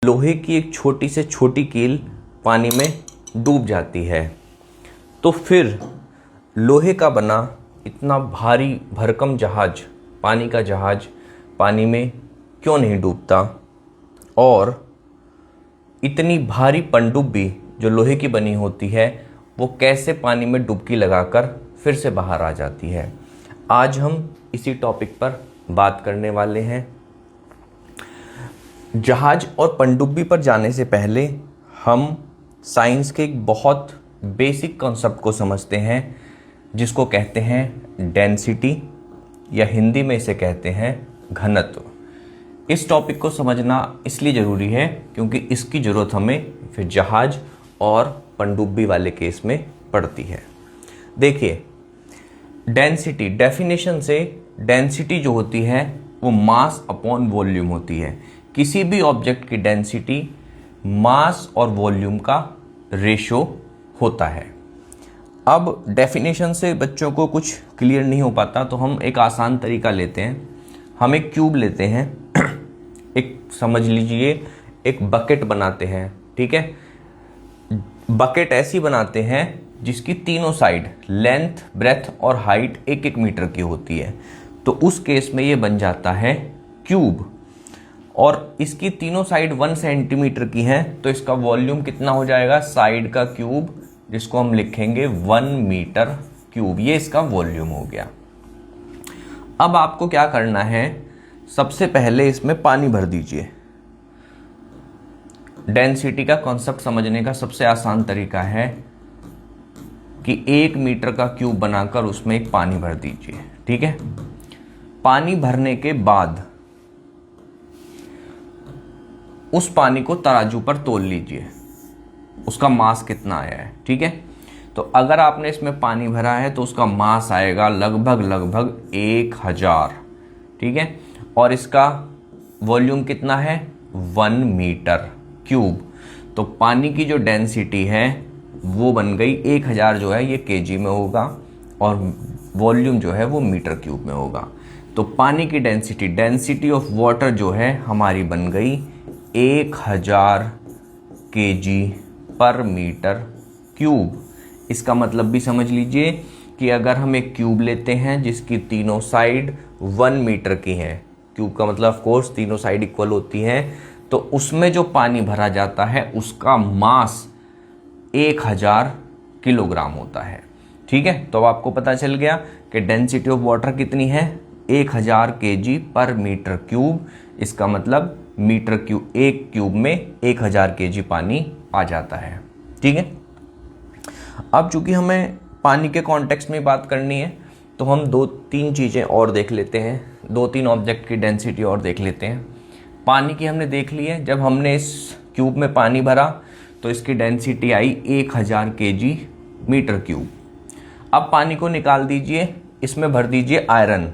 लोहे की एक छोटी से छोटी कील पानी में डूब जाती है, तो फिर लोहे का बना इतना भारी भरकम जहाज, पानी का जहाज, पानी में क्यों नहीं डूबता? और इतनी भारी पनडुब्बी जो लोहे की बनी होती है वो कैसे पानी में डुबकी लगाकर फिर से बाहर आ जाती है? आज हम इसी टॉपिक पर बात करने वाले हैं। जहाज और पनडुब्बी पर जाने से पहले हम साइंस के एक बहुत बेसिक कॉन्सेप्ट को समझते हैं जिसको कहते हैं डेंसिटी, या हिंदी में इसे कहते हैं घनत्व। इस टॉपिक को समझना इसलिए ज़रूरी है क्योंकि इसकी ज़रूरत हमें फिर जहाज और पनडुब्बी वाले केस में पड़ती है। देखिए, डेंसिटी, डेफिनेशन से डेंसिटी जो होती है वो मास अपॉन वॉल्यूम होती है। किसी भी ऑब्जेक्ट की डेंसिटी मास और वॉल्यूम का रेशो होता है। अब डेफिनेशन से बच्चों को कुछ क्लियर नहीं हो पाता तो हम एक आसान तरीका लेते हैं। हम एक क्यूब लेते हैं, एक समझ लीजिए एक बकेट बनाते हैं, ठीक है। बकेट ऐसी बनाते हैं जिसकी तीनों साइड लेंथ, ब्रेथ और हाइट 1-1 मीटर की होती है, तो उस केस में ये बन जाता है क्यूब। और इसकी तीनों साइड 1 सेंटीमीटर की हैं, तो इसका वॉल्यूम कितना हो जाएगा? साइड का क्यूब, जिसको हम लिखेंगे 1 मीटर क्यूब। ये इसका वॉल्यूम हो गया। अब आपको क्या करना है? सबसे पहले इसमें पानी भर दीजिए। डेंसिटी का कॉन्सेप्ट समझने का सबसे आसान तरीका है कि 1 मीटर का क्यूब बनाकर उसमें एक पानी भर दीजिए, ठीक है। पानी भरने के बाद उस पानी को तराजू पर तोल लीजिए, उसका मास कितना आया है, ठीक है। तो अगर आपने इसमें पानी भरा है तो उसका मास आएगा लगभग 1000, ठीक है। और इसका वॉल्यूम कितना है? 1 मीटर क्यूब। तो पानी की जो डेंसिटी है वो बन गई 1000, जो है ये केजी में होगा, और वॉल्यूम जो है वो मीटर क्यूब में होगा। तो पानी की डेंसिटी ऑफ वाटर जो है हमारी बन गई 1000 केजी पर मीटर क्यूब। इसका मतलब भी समझ लीजिए कि अगर हम एक क्यूब लेते हैं जिसकी तीनों साइड 1 मीटर की हैं, क्यूब का मतलब ऑफ कोर्स तीनों साइड इक्वल होती हैं, तो उसमें जो पानी भरा जाता है उसका मास 1000 किलोग्राम होता है, ठीक है। तो अब आपको पता चल गया कि डेंसिटी ऑफ वाटर कितनी है? 1000 केजी पर मीटर क्यूब। इसका मतलब मीटर क्यूब, एक क्यूब में 1000 केजी पानी आ जाता है, ठीक है। अब चूंकि हमें पानी के कॉन्टेक्स्ट में बात करनी है तो हम 2-3 चीज़ें और देख लेते हैं, 2-3 ऑब्जेक्ट की डेंसिटी और देख लेते हैं। पानी की हमने देख ली है, जब हमने इस क्यूब में पानी भरा तो इसकी डेंसिटी आई 1000 केजी मीटर क्यूब। अब पानी को निकाल दीजिए, इसमें भर दीजिए आयरन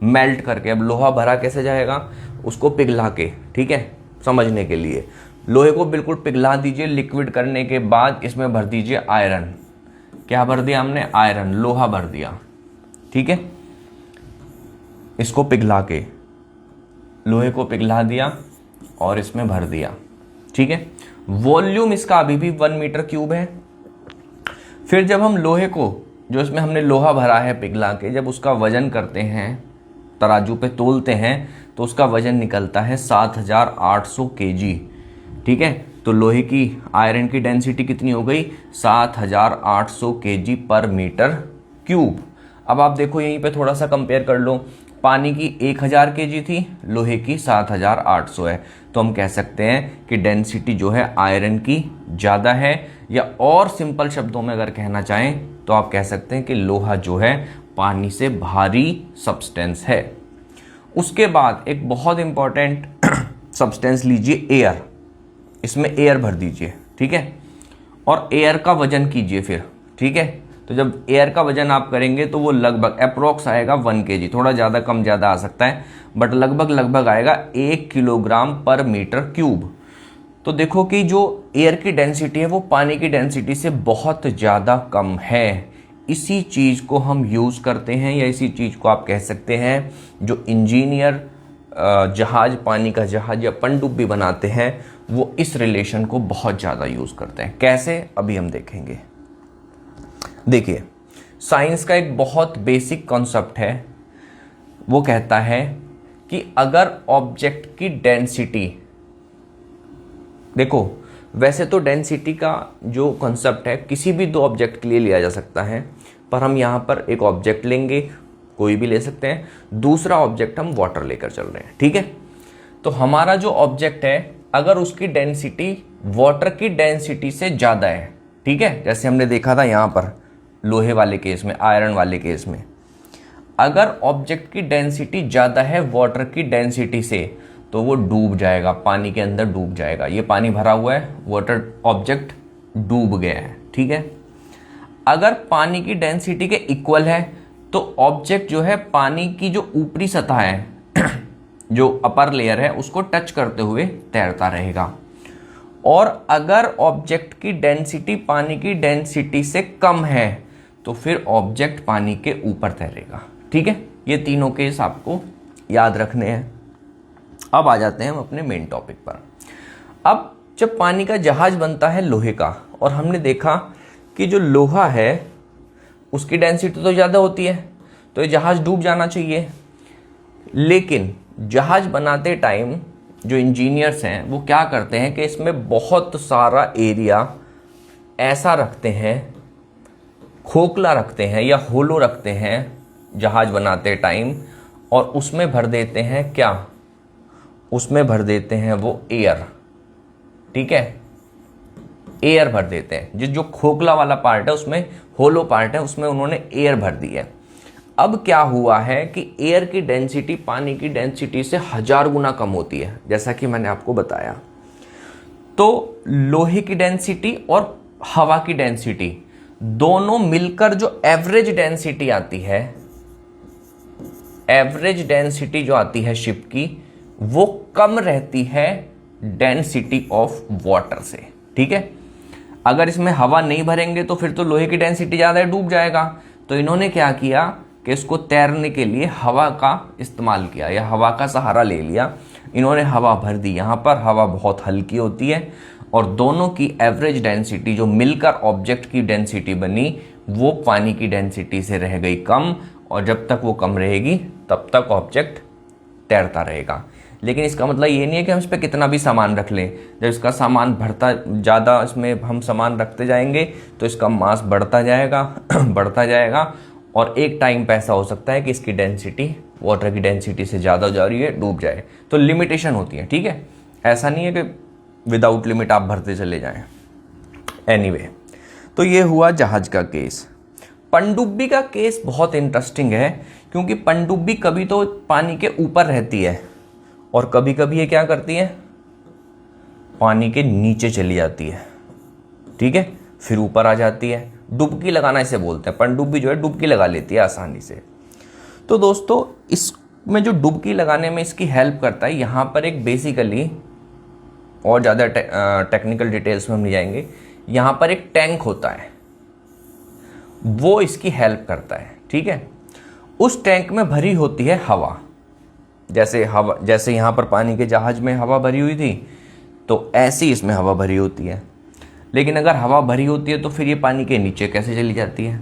मेल्ट करके। अब लोहा भरा कैसे जाएगा? उसको पिघला के, ठीक है, समझने के लिए लोहे को बिल्कुल पिघला दीजिए। लिक्विड करने के बाद इसमें भर दीजिए आयरन। क्या भर दिया हमने? आयरन, लोहा भर दिया, ठीक है। इसको पिघला के, लोहे को पिघला दिया और इसमें भर दिया, ठीक है। वॉल्यूम इसका अभी भी 1 मीटर क्यूब है। फिर जब हम लोहे को, जो इसमें हमने लोहा भरा है पिघला के, जब उसका वजन करते हैं, तराजू पे तोलते हैं, तो उसका वजन निकलता है 7800 केजी, ठीक है। तो लोहे की, आयरन की डेंसिटी कितनी हो गई? 7800 केजी पर मीटर क्यूब। अब आप देखो यहीं पे थोड़ा सा कंपेयर कर लो, पानी की 1000 केजी थी, लोहे की 7800 है, तो हम कह सकते हैं कि डेंसिटी जो है आयरन की ज़्यादा है। या और सिंपल शब्दों में अगर कहना चाहें तो आप कह सकते हैं कि लोहा जो है पानी से भारी सब्सटेंस है। उसके बाद एक बहुत इंपॉर्टेंट सब्सटेंस लीजिए, एयर। इसमें एयर भर दीजिए, ठीक है, और एयर का वजन कीजिए फिर, ठीक है। तो जब एयर का वजन आप करेंगे तो वो लगभग अप्रोक्स आएगा 1 केजी, थोड़ा ज़्यादा कम ज़्यादा आ सकता है, बट लगभग आएगा 1 किलोग्राम पर मीटर क्यूब। तो देखो कि जो एयर की डेंसिटी है वो पानी की डेंसिटी से बहुत ज़्यादा कम है। इसी चीज़ को हम यूज़ करते हैं, या इसी चीज़ को आप कह सकते हैं जो इंजीनियर जहाज, पानी का जहाज या पनडुब्बी बनाते हैं वो इस रिलेशन को बहुत ज़्यादा यूज़ करते हैं। कैसे, अभी हम देखेंगे। देखिए, साइंस का एक बहुत बेसिक कॉन्सेप्ट है, वो कहता है कि अगर ऑब्जेक्ट की डेंसिटी, देखो वैसे तो डेंसिटी का जो कॉन्सेप्ट है किसी भी दो ऑब्जेक्ट के लिए लिया जा सकता है, पर हम यहाँ पर एक ऑब्जेक्ट लेंगे, कोई भी ले सकते हैं, दूसरा ऑब्जेक्ट हम वाटर लेकर चल रहे हैं, ठीक है। तो हमारा जो ऑब्जेक्ट है अगर उसकी डेंसिटी वाटर की डेंसिटी से ज़्यादा है, ठीक है, जैसे हमने देखा था यहाँ पर लोहे वाले केस में, आयरन वाले केस में, अगर ऑब्जेक्ट की डेंसिटी ज़्यादा है वाटर की डेंसिटी से तो वो डूब जाएगा, पानी के अंदर डूब जाएगा। ये पानी भरा हुआ है, वाटर ऑब्जेक्ट डूब गया है, ठीक है। अगर पानी की डेंसिटी के इक्वल है तो ऑब्जेक्ट जो है पानी की जो ऊपरी सतह है जो अपर लेयर है उसको टच करते हुए तैरता रहेगा। और अगर ऑब्जेक्ट की डेंसिटी पानी की डेंसिटी से कम है तो फिर ऑब्जेक्ट पानी के ऊपर तैरेगा, ठीक है। ये तीनों केस आपको याद रखने हैं। अब आ जाते हैं हम अपने मेन टॉपिक पर। अब जब पानी का जहाज बनता है लोहे का, और हमने देखा कि जो लोहा है उसकी डेंसिटी तो ज़्यादा होती है, तो ये जहाज डूब जाना चाहिए। लेकिन जहाज बनाते टाइम जो इंजीनियर्स हैं वो क्या करते हैं कि इसमें बहुत सारा एरिया ऐसा रखते हैं, खोखला रखते हैं या होलो रखते हैं जहाज बनाते टाइम, और उसमें भर देते हैं क्या, उसमें भर देते हैं वो एयर, ठीक है, एयर भर देते हैं। जो खोखला वाला पार्ट है उसमें, होलो पार्ट है उसमें उन्होंने एयर भर दी है। अब क्या हुआ है कि एयर की डेंसिटी पानी की डेंसिटी से 1000 गुना कम होती है, जैसा कि मैंने आपको बताया। तो लोहे की डेंसिटी और हवा की डेंसिटी दोनों मिलकर जो एवरेज डेंसिटी आती है, एवरेज डेंसिटी जो आती है शिप की, वो कम रहती है डेंसिटी ऑफ वाटर से, ठीक है। अगर इसमें हवा नहीं भरेंगे तो फिर तो लोहे की डेंसिटी ज़्यादा है, डूब जाएगा। तो इन्होंने क्या किया कि इसको तैरने के लिए हवा का इस्तेमाल किया या हवा का सहारा ले लिया। इन्होंने हवा भर दी यहाँ पर, हवा बहुत हल्की होती है और दोनों की एवरेज डेंसिटी जो मिलकर ऑब्जेक्ट की डेंसिटी बनी वो पानी की डेंसिटी से रह गई कम, और जब तक वो कम रहेगी तब तक ऑब्जेक्ट तैरता रहेगा। लेकिन इसका मतलब ये नहीं है कि हम इस पर कितना भी सामान रख लें। जब इसका सामान बढ़ता, ज़्यादा इसमें हम सामान रखते जाएंगे तो इसका मास बढ़ता जाएगा बढ़ता जाएगा, और एक टाइम पे ऐसा हो सकता है कि इसकी डेंसिटी वाटर की डेंसिटी से ज़्यादा हो जा रही है, डूब जाए। तो लिमिटेशन होती है, ठीक है, ऐसा नहीं है कि विदाउट लिमिट आप भरते चले जाएं। एनीवे, तो ये हुआ जहाज का केस। पनडुब्बी का केस बहुत इंटरेस्टिंग है, क्योंकि पनडुब्बी कभी तो पानी के ऊपर रहती है और कभी कभी ये क्या करती है, पानी के नीचे चली जाती है, ठीक है, फिर ऊपर आ जाती है। डुबकी लगाना इसे बोलते हैं, पनडुब्बी जो है डुबकी लगा लेती है आसानी से। तो दोस्तों, इसमें जो डुबकी लगाने में इसकी हेल्प करता है, यहाँ पर एक बेसिकली, और ज़्यादा टेक्निकल डिटेल्स में हम नहीं जाएंगे, यहाँ पर एक टैंक होता है, वो इसकी हेल्प करता है, ठीक है। उस टैंक में भरी होती है हवा। जैसे यहाँ पर पानी के जहाज में हवा भरी हुई थी, तो ऐसी इसमें हवा भरी होती है। लेकिन अगर हवा भरी होती है तो फिर ये पानी के नीचे कैसे चली जाती है?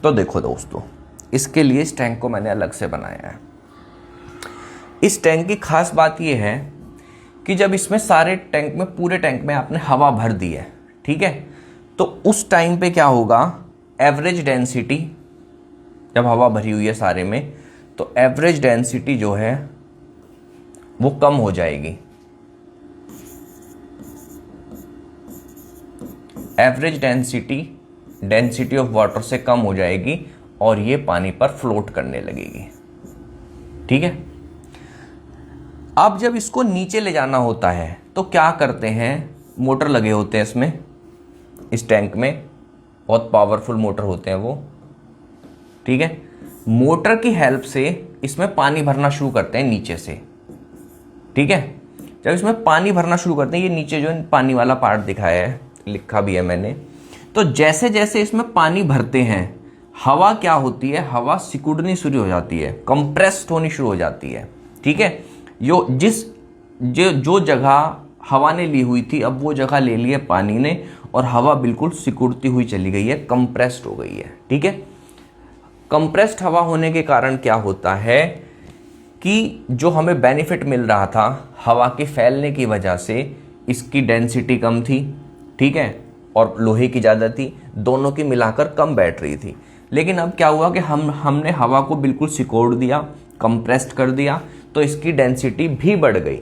तो देखो दोस्तों, इसके लिए इस टैंक को मैंने अलग से बनाया है। इस टैंक की खास बात ये है कि जब इसमें सारे टैंक में, पूरे टैंक में आपने हवा भर दी है, ठीक है, तो उस टाइम पे क्या होगा, एवरेज डेंसिटी, जब हवा भरी हुई है सारे में, तो एवरेज डेंसिटी जो है वो कम हो जाएगी। एवरेज डेंसिटी ऑफ वाटर से कम हो जाएगी और ये पानी पर फ्लोट करने लगेगी, ठीक है। अब जब इसको नीचे ले जाना होता है तो क्या करते हैं, मोटर लगे होते हैं इसमें, इस टैंक में बहुत पावरफुल मोटर होते हैं वो, ठीक है। मोटर की हेल्प से इसमें पानी भरना शुरू करते हैं नीचे से, ठीक है। जब इसमें पानी भरना शुरू करते हैं, ये नीचे जो पानी वाला पार्ट दिखाया है, लिखा भी है मैंने, तो जैसे जैसे इसमें पानी भरते हैं हवा क्या होती है, हवा सिकुड़नी शुरू हो जाती है, कंप्रेस्ड होनी शुरू हो जाती है, ठीक है। जो जगह हवा ने ली हुई थी, अब वो जगह ले ली है पानी ने, और हवा बिल्कुल सिकुड़ती हुई चली गई है, कंप्रेस्ड हो गई है। ठीक है, कंप्रेस्ड हवा होने के कारण क्या होता है कि जो हमें बेनिफिट मिल रहा था हवा के फैलने की वजह से, इसकी डेंसिटी कम थी, ठीक है, और लोहे की ज़्यादा थी, दोनों की मिलाकर कम बैठ रही थी। लेकिन अब क्या हुआ कि हमने हवा को बिल्कुल सिकोड़ दिया, कंप्रेस्ड कर दिया, तो इसकी डेंसिटी भी बढ़ गई,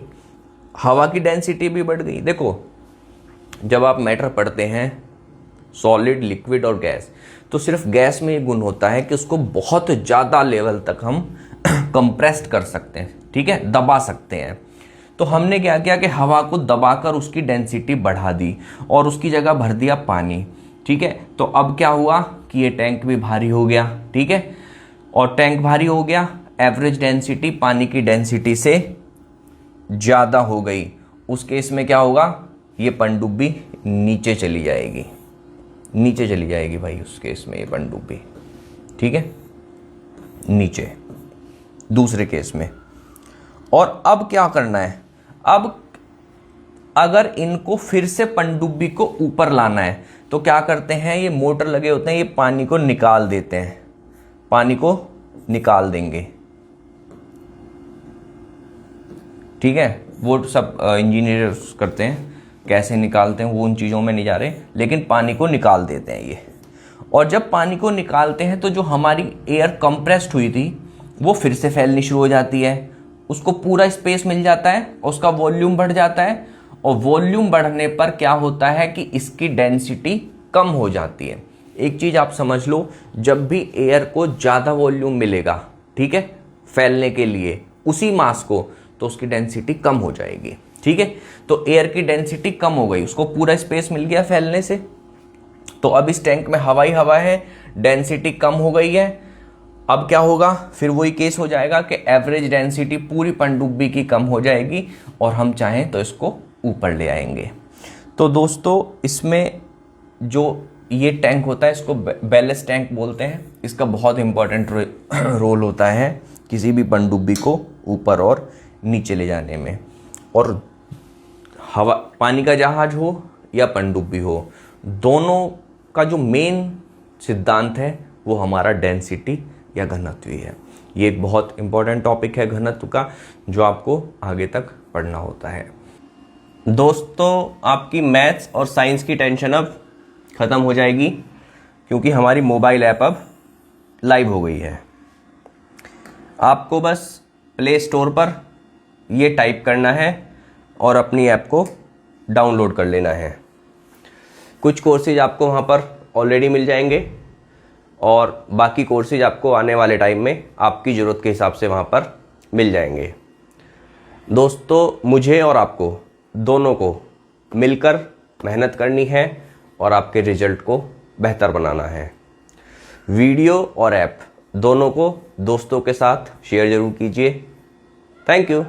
हवा की डेंसिटी भी बढ़ गई। देखो, जब आप मैटर पढ़ते हैं सॉलिड, लिक्विड और गैस, तो सिर्फ गैस में ये गुण होता है कि उसको बहुत ज़्यादा लेवल तक हम कंप्रेस्ड कर सकते हैं, ठीक है, दबा सकते हैं। तो हमने क्या किया कि हवा को दबाकर उसकी डेंसिटी बढ़ा दी और उसकी जगह भर दिया पानी। ठीक है, तो अब क्या हुआ कि ये टैंक भी भारी हो गया। ठीक है, और टैंक भारी हो गया, एवरेज डेंसिटी पानी की डेंसिटी से ज़्यादा हो गई। उस केस में क्या होगा, ये पनडुब्बी नीचे चली जाएगी, नीचे चली जाएगी भाई उस केस में ये पनडुब्बी। ठीक है, नीचे दूसरे केस में। और अब क्या करना है, अब अगर इनको फिर से पनडुब्बी को ऊपर लाना है तो क्या करते हैं, ये मोटर लगे होते हैं, ये पानी को निकाल देते हैं, पानी को निकाल देंगे। ठीक है, वो सब इंजीनियर्स करते हैं, कैसे निकालते हैं वो उन चीज़ों में नहीं जा रहे, लेकिन पानी को निकाल देते हैं ये। और जब पानी को निकालते हैं तो जो हमारी एयर कंप्रेस्ड हुई थी वो फिर से फैलनी शुरू हो जाती है, उसको पूरा स्पेस मिल जाता है, उसका वॉल्यूम बढ़ जाता है, और वॉल्यूम बढ़ने पर क्या होता है कि इसकी डेंसिटी कम हो जाती है। एक चीज़ आप समझ लो, जब भी एयर को ज़्यादा वॉल्यूम मिलेगा, ठीक है, फैलने के लिए उसी मास को, तो उसकी डेंसिटी कम हो जाएगी। ठीक है, तो एयर की डेंसिटी कम हो गई, उसको पूरा स्पेस मिल गया फैलने से, तो अब इस टैंक में हवा ही हवा है, डेंसिटी कम हो गई है। अब क्या होगा, फिर वही केस हो जाएगा कि एवरेज डेंसिटी पूरी पनडुब्बी की कम हो जाएगी और हम चाहें तो इसको ऊपर ले आएंगे। तो दोस्तों, इसमें जो ये टैंक होता है इसको बैलेस्ट टैंक बोलते हैं। इसका बहुत इंपॉर्टेंट रोल होता है किसी भी पनडुब्बी को ऊपर और नीचे ले जाने में। और हवा, पानी का जहाज हो या पनडुब्बी हो, दोनों का जो मेन सिद्धांत है वो हमारा डेंसिटी या घनत्व ही है। ये एक बहुत इंपॉर्टेंट टॉपिक है घनत्व का, जो आपको आगे तक पढ़ना होता है। दोस्तों, आपकी मैथ्स और साइंस की टेंशन अब ख़त्म हो जाएगी, क्योंकि हमारी मोबाइल ऐप अब लाइव हो गई है। आपको बस प्ले स्टोर पर ये टाइप करना है और अपनी ऐप को डाउनलोड कर लेना है। कुछ कोर्सेज आपको वहाँ पर ऑलरेडी मिल जाएंगे और बाकी कोर्सेज आपको आने वाले टाइम में आपकी ज़रूरत के हिसाब से वहाँ पर मिल जाएंगे। दोस्तों, मुझे और आपको दोनों को मिलकर मेहनत करनी है और आपके रिजल्ट को बेहतर बनाना है। वीडियो और ऐप दोनों को दोस्तों के साथ शेयर ज़रूर कीजिए। Thank you.